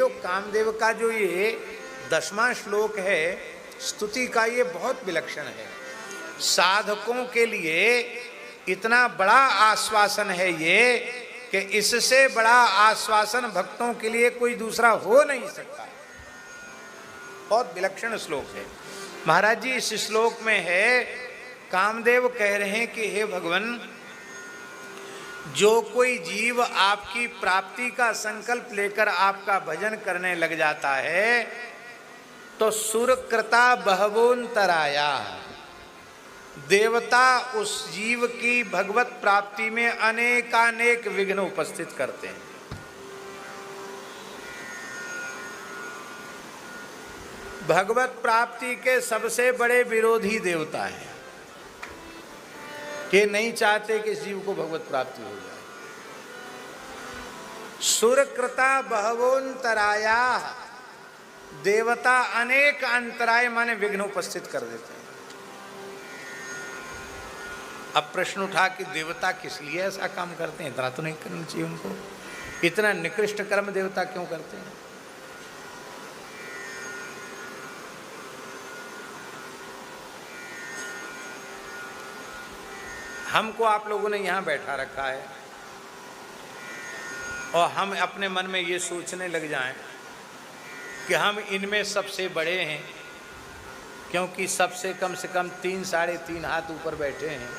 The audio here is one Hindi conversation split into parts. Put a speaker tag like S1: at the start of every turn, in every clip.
S1: जो कामदेव का जो ये 10वां श्लोक है स्तुति का, ये बहुत विलक्षण है। साधकों के लिए इतना बड़ा आश्वासन है ये कि इससे बड़ा आश्वासन भक्तों के लिए कोई दूसरा हो नहीं सकता। बहुत विलक्षण श्लोक है। महाराज जी इस श्लोक में है, कामदेव कह रहे हैं कि हे भगवान, जो कोई जीव आपकी प्राप्ति का संकल्प लेकर आपका भजन करने लग जाता है तो सुरकृता बहवोन्तराया, देवता उस जीव की भगवत प्राप्ति में अनेकानेक विघ्न उपस्थित करते हैं। भगवत प्राप्ति के सबसे बड़े विरोधी देवता हैं, कि नहीं चाहते कि इस जीव को भगवत प्राप्ति हो जाए। सुरकृता बहवोन्तराया, देवता अनेक अंतराय माने विघ्न उपस्थित कर देते हैं। अब प्रश्न उठा कि देवता किस लिए ऐसा काम करते हैं? इतना तो नहीं करना चाहिए उनको, इतना निकृष्ट कर्म देवता क्यों करते हैं? हमको आप लोगों ने यहाँ बैठा रखा है और हम अपने मन में ये सोचने लग जाएं कि हम इनमें सबसे बड़े हैं, क्योंकि सबसे कम से कम 3 साढ़े 3 हाथ ऊपर बैठे हैं,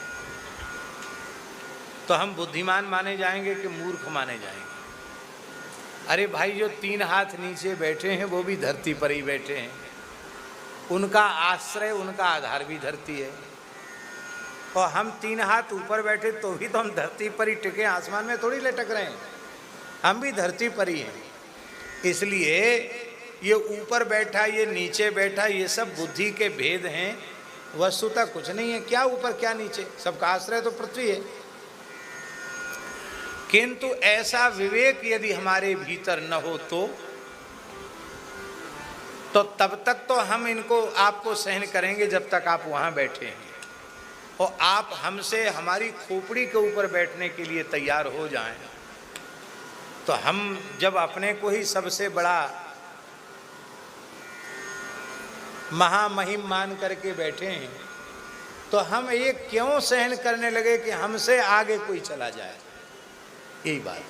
S1: तो हम बुद्धिमान माने जाएंगे कि मूर्ख माने जाएंगे? अरे भाई, जो 3 हाथ नीचे बैठे हैं वो भी धरती पर ही बैठे हैं, उनका आश्रय उनका आधार भी धरती है, और हम 3 हाथ ऊपर बैठे तो भी तो हम धरती पर ही टिके, आसमान में थोड़ी लटक रहे हैं, हम भी धरती पर ही हैं। इसलिए ये ऊपर बैठा ये नीचे बैठा ये सब बुद्धि के भेद हैं, वस्तुतः कुछ नहीं है। क्या ऊपर क्या नीचे, सबका आश्रय तो पृथ्वी है। किंतु ऐसा विवेक यदि हमारे भीतर न हो तो तब तक तो हम इनको आपको सहन करेंगे जब तक आप वहाँ बैठे हैं, और आप हमसे हमारी खोपड़ी के ऊपर बैठने के लिए तैयार हो जाएं तो हम जब अपने को ही सबसे बड़ा महामहिम मान करके बैठे हैं तो हम ये क्यों सहन करने लगे कि हमसे आगे कोई चला जाए? यही बात।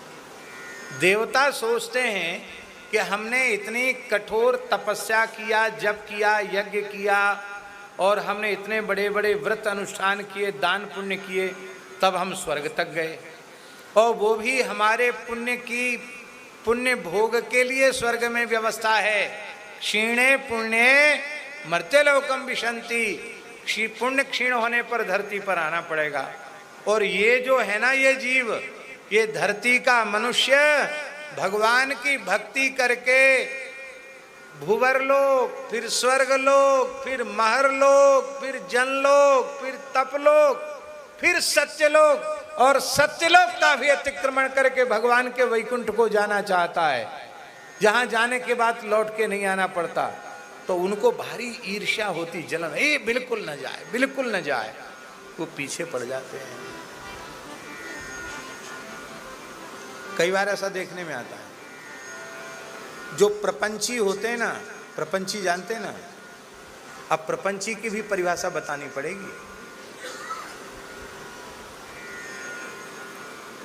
S1: देवता सोचते हैं कि हमने इतनी कठोर तपस्या किया, जप किया, यज्ञ किया, और हमने इतने बड़े बड़े व्रत अनुष्ठान किए, दान पुण्य किए, तब हम स्वर्ग तक गए, और वो भी हमारे पुण्य भोग के लिए स्वर्ग में व्यवस्था है। क्षीणे पुण्य मर्त्य लोकम विशंति, पुण्य क्षीण होने पर धरती पर आना पड़ेगा। और ये जो है ना, ये जीव, ये धरती का मनुष्य भगवान की भक्ति करके भूवरलोक, फिर स्वर्गलोक, फिर महरलोक, फिर जनलोक, फिर तपलोक, फिर सत्यलोक, और सत्यलोक का भी अतिक्रमण करके भगवान के वैकुंठ को जाना चाहता है, जहां जाने के बाद लौट के नहीं आना पड़ता। तो उनको भारी ईर्ष्या होती, जलन, ये बिल्कुल न जाए, बिल्कुल न जाए, वो पीछे पड़ जाते हैं। कई बार ऐसा देखने में आता है, जो प्रपंची होते हैं ना, प्रपंची जानते हैं ना, अब प्रपंची की भी परिभाषा बतानी पड़ेगी।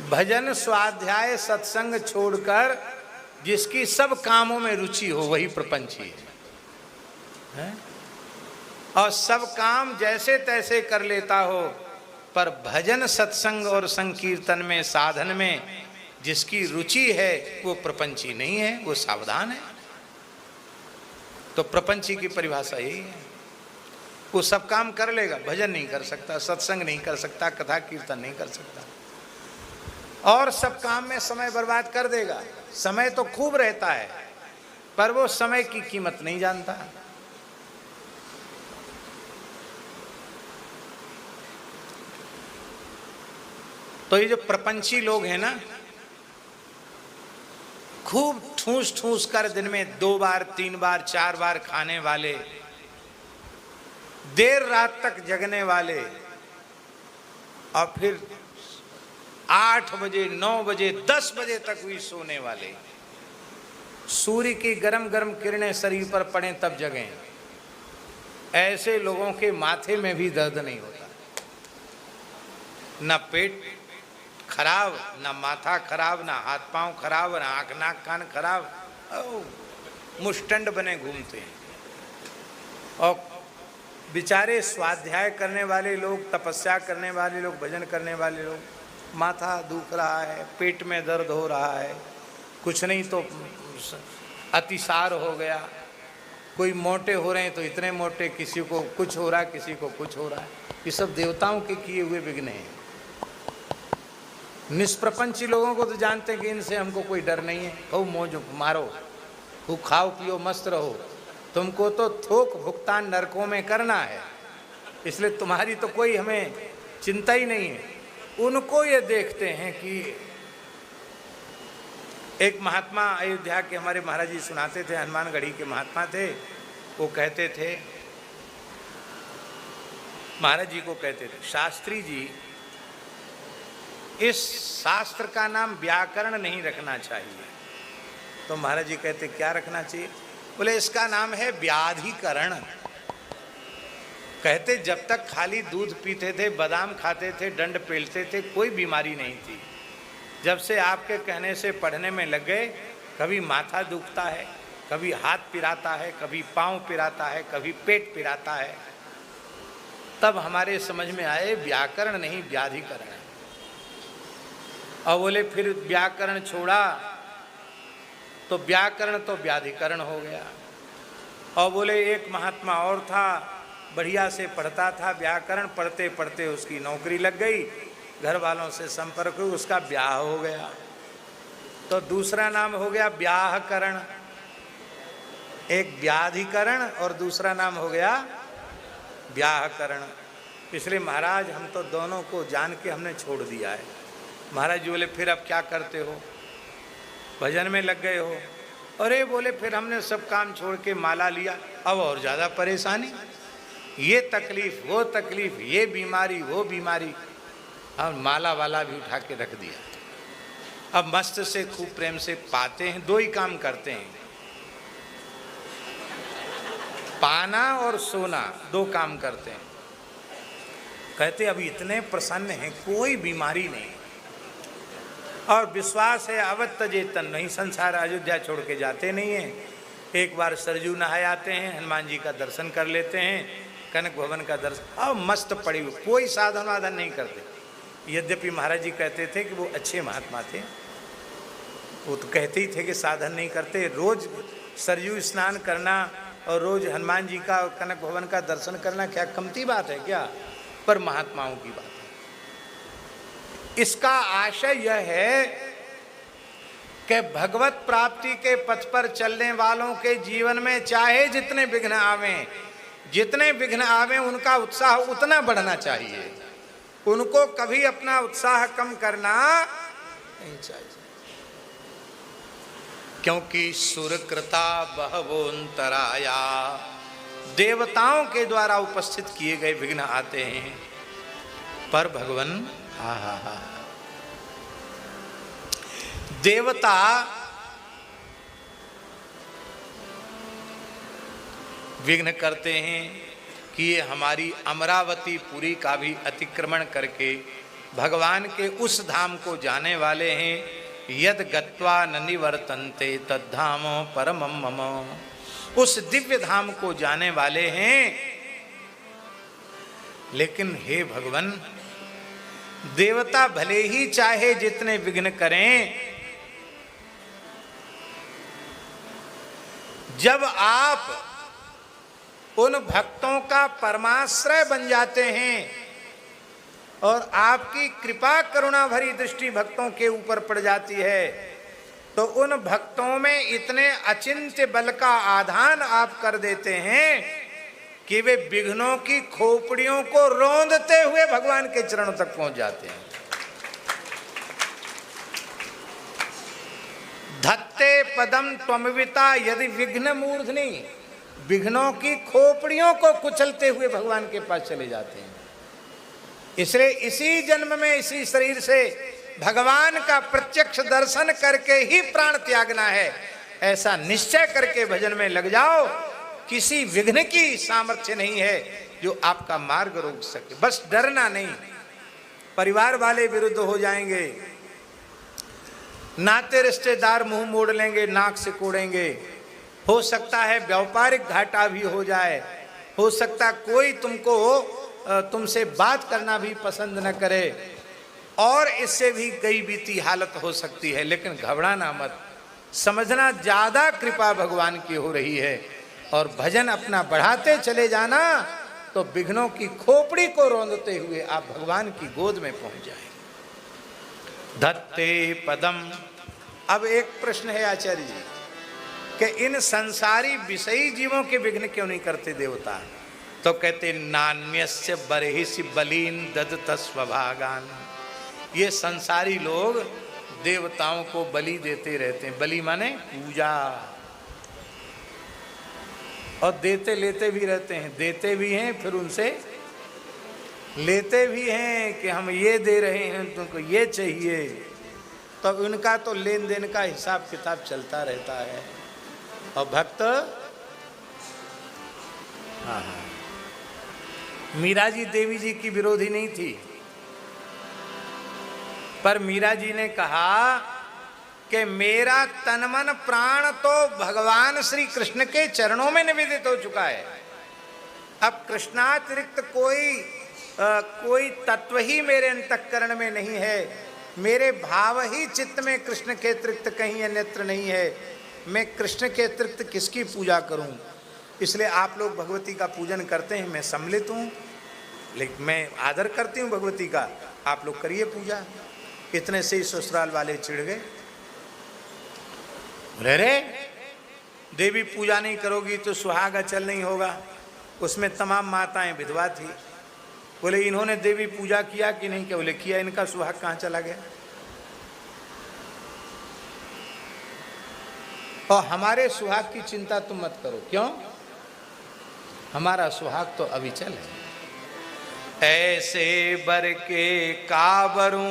S1: भजन स्वाध्याय सत्संग छोड़कर जिसकी सब कामों में रुचि हो वही प्रपंची है, और सब काम जैसे तैसे कर लेता हो, पर भजन सत्संग और संकीर्तन में, साधन में जिसकी रुचि है वो प्रपंची नहीं है, वो सावधान है। तो प्रपंची की परिभाषा यही है, वो सब काम कर लेगा, भजन नहीं कर सकता, सत्संग नहीं कर सकता, कथा कीर्तन नहीं कर सकता, और सब काम में समय बर्बाद कर देगा। समय तो खूब रहता है, पर वो समय की कीमत नहीं जानता। तो ये जो प्रपंची लोग हैं ना, खूब ठूस ठूस कर दिन में 2 बार 3 बार 4 बार खाने वाले, देर रात तक जगने वाले, और फिर 8 बजे 9 बजे 10 बजे तक भी सोने वाले, सूर्य की गरम गरम किरणें शरीर पर पड़ें तब जगें। ऐसे लोगों के माथे में भी दर्द नहीं होता, ना पेट खराब, ना माथा खराब, ना हाथ पांव खराब, ना आँख नाक कान खराब, मुष्टंड बने घूमते हैं। और बेचारे स्वाध्याय करने वाले लोग, तपस्या करने वाले लोग, भजन करने वाले लोग, माथा दुख रहा है, पेट में दर्द हो रहा है, कुछ नहीं तो अतिसार हो गया, कोई मोटे हो रहे हैं तो इतने मोटे, किसी को कुछ हो रहा है, किसी को कुछ हो रहा है। ये सब देवताओं के किए हुए विघ्न हैं। निष्प्रपंची लोगों को तो जानते हैं कि इनसे हमको कोई डर नहीं है, खूब मौज मारो, खूब खाओ पियो मस्त रहो, तुमको तो थोक भुगतान नरकों में करना है, इसलिए तुम्हारी तो कोई हमें चिंता ही नहीं है। उनको ये देखते हैं कि एक महात्मा अयोध्या के हमारे महाराज जी सुनाते थे, हनुमानगढ़ी के महात्मा थे, वो कहते थे, महाराज जी को कहते थे, शास्त्री जी इस शास्त्र का नाम व्याकरण नहीं रखना चाहिए। तो महाराज जी कहते क्या रखना चाहिए? बोले इसका नाम है व्याधिकरण। कहते जब तक खाली दूध पीते थे, बादाम खाते थे, डंड पेलते थे, कोई बीमारी नहीं थी। जब से आपके कहने से पढ़ने में लग गए, कभी माथा दुखता है, कभी हाथ पिराता है, कभी पाँव पिराता है, कभी पेट पिराता है, तब हमारे समझ में आए व्याकरण नहीं व्याधिकरण है। और बोले फिर व्याकरण छोड़ा तो व्याकरण तो व्याधिकरण हो गया। और बोले एक महात्मा और था, बढ़िया से पढ़ता था व्याकरण, पढ़ते पढ़ते उसकी नौकरी लग गई, घर वालों से संपर्क हुई, उसका ब्याह हो गया, तो दूसरा नाम हो गया ब्याहकरण। एक व्याधिकरण और दूसरा नाम हो गया ब्याहकरण। इसलिए महाराज हम तो दोनों को जान के हमने छोड़ दिया है। महाराज जी बोले फिर अब क्या करते हो? भजन में लग गए हो? अरे बोले फिर हमने सब काम छोड़ के माला लिया, अब और ज़्यादा परेशानी, ये तकलीफ वो तकलीफ, ये बीमारी वो बीमारी, अब माला वाला भी उठा के रख दिया। अब मस्त से खूब प्रेम से पाते हैं, दो ही काम करते हैं, पाना और सोना, दो काम करते हैं। कहते अब इतने प्रसन्न हैं, कोई बीमारी नहीं, और विश्वास है अवध तजेतन नहीं, संसार अयोध्या छोड़ के जाते नहीं हैं। एक बार सरजू नहाए आते हैं, हनुमान जी का दर्शन कर लेते हैं, कनक भवन का दर्शन, और मस्त पड़ी हुई, कोई साधन वाधन नहीं करते। यद्यपि महाराज जी कहते थे कि वो अच्छे महात्मा थे, वो तो कहते ही थे कि साधन नहीं करते, रोज सरजू स्नान करना और रोज हनुमान जी का कनक भवन का दर्शन करना क्या कमती बात है क्या? पर महात्माओं की बात है। इसका आशय यह है कि भगवत प्राप्ति के पथ पर चलने वालों के जीवन में चाहे जितने विघ्न आवें, जितने विघ्न आवें, उनका उत्साह उतना बढ़ना चाहिए, उनको कभी अपना उत्साह कम करना नहीं चाहिए। क्योंकि सुरकृता बहवोन्तराया, देवताओं के द्वारा उपस्थित किए गए विघ्न आते हैं, पर भगवान देवता विघ्न करते हैं कि ये हमारी अमरावती पुरी का भी अतिक्रमण करके भगवान के उस धाम को जाने वाले हैं। यद गत्वा न निवर्तन्ते तद्धामो परमं मम, उस दिव्य धाम को जाने वाले हैं। लेकिन हे भगवान, देवता भले ही चाहे जितने विघ्न करें, जब आप उन भक्तों का परमाश्रय बन जाते हैं और आपकी कृपा करुणा भरी दृष्टि भक्तों के ऊपर पड़ जाती है, तो उन भक्तों में इतने अचिंत्य बल का आधान आप कर देते हैं कि वे विघ्नों की खोपड़ियों को रौंदते हुए भगवान के चरणों तक पहुंच जाते हैं। धत्ते पदम त्वमविता यदि विघ्न मूर्धनि, विघ्नों की खोपड़ियों को कुचलते हुए भगवान के पास चले जाते हैं। इसलिए इसी जन्म में इसी शरीर से भगवान का प्रत्यक्ष दर्शन करके ही प्राण त्यागना है। ऐसा निश्चय करके भजन में लग जाओ। किसी विघ्न की सामर्थ्य नहीं है जो आपका मार्ग रोक सके। बस डरना नहीं, परिवार वाले विरुद्ध हो जाएंगे, नाते रिश्तेदार मुंह मोड़ लेंगे, नाक से कोड़ेंगे, हो सकता है व्यापारिक घाटा भी हो जाए, हो सकता कोई तुमसे बात करना भी पसंद न करे, और इससे भी कई बीती हालत हो सकती है। लेकिन घबराना मत, समझना ज्यादा कृपा भगवान की हो रही है, और भजन अपना बढ़ाते चले जाना, तो विघ्नों की खोपड़ी को रौंदते हुए आप भगवान की गोद में पहुंच जाएंगे। धत्ते पदम। अब एक प्रश्न है आचार्य जी कि इन संसारी विषयी जीवों के विघ्न क्यों नहीं करते देवता? तो कहते नान्यस्य बरहिसि बलीन ददत स्वभागान। ये संसारी लोग देवताओं को बलि देते रहते हैं। बलि माने पूजा, और देते लेते भी रहते हैं। देते भी हैं, फिर उनसे लेते भी हैं कि हम ये दे रहे हैं, तुमको ये चाहिए। तो उनका तो लेन देन का हिसाब किताब चलता रहता है। और भक्त, हाँ, मीरा जी देवी जी की विरोधी नहीं थी, पर मीरा जी ने कहा कि मेरा तन मन प्राण तो भगवान श्री कृष्ण के चरणों में निवेदित हो चुका है। अब कृष्णातिरिक्त कोई तत्व ही मेरे अंतःकरण में नहीं है, मेरे भाव ही चित्त में कृष्ण के अतिरिक्त कहीं अन्यत्र नहीं है। मैं कृष्ण के अतिरिक्त किसकी पूजा करूं? इसलिए आप लोग भगवती का पूजन करते हैं, मैं सम्मिलित हूं, लेकिन मैं आदर करती हूं भगवती का, आप लोग करिए पूजा। इतने से ही ससुराल वाले चिढ़ गए, रे देवी पूजा नहीं करोगी तो सुहाग अचल नहीं होगा। उसमें तमाम माताएं विधवा थी। बोले इन्होंने देवी पूजा किया कि नहीं किया? बोले किया। इनका सुहाग कहाँ चला गया? और हमारे सुहाग की चिंता तुम मत करो। क्यों? हमारा सुहाग तो अविचल है। ऐसे बर के काबरूं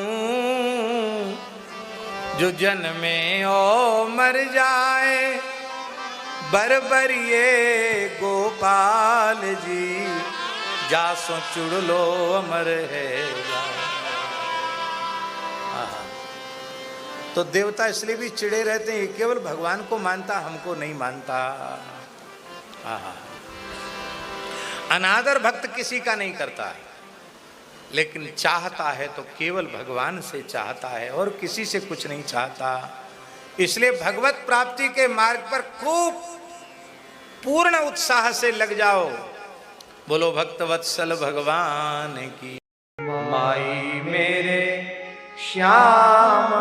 S1: जो जन्मे ओ मर जाए, बरबरिए गोपाल जी जासो चुड़ लो अमर है। तो देवता इसलिए भी चिड़े रहते हैं, केवल भगवान को मानता, हमको नहीं मानता। अनादर भक्त किसी का नहीं करता, लेकिन चाहता है तो केवल भगवान से चाहता है और किसी से कुछ नहीं चाहता। इसलिए भगवत प्राप्ति के मार्ग पर खूब पूर्ण उत्साह से लग जाओ। बोलो भक्त वत्सल भगवान की। माई मेरे श्याम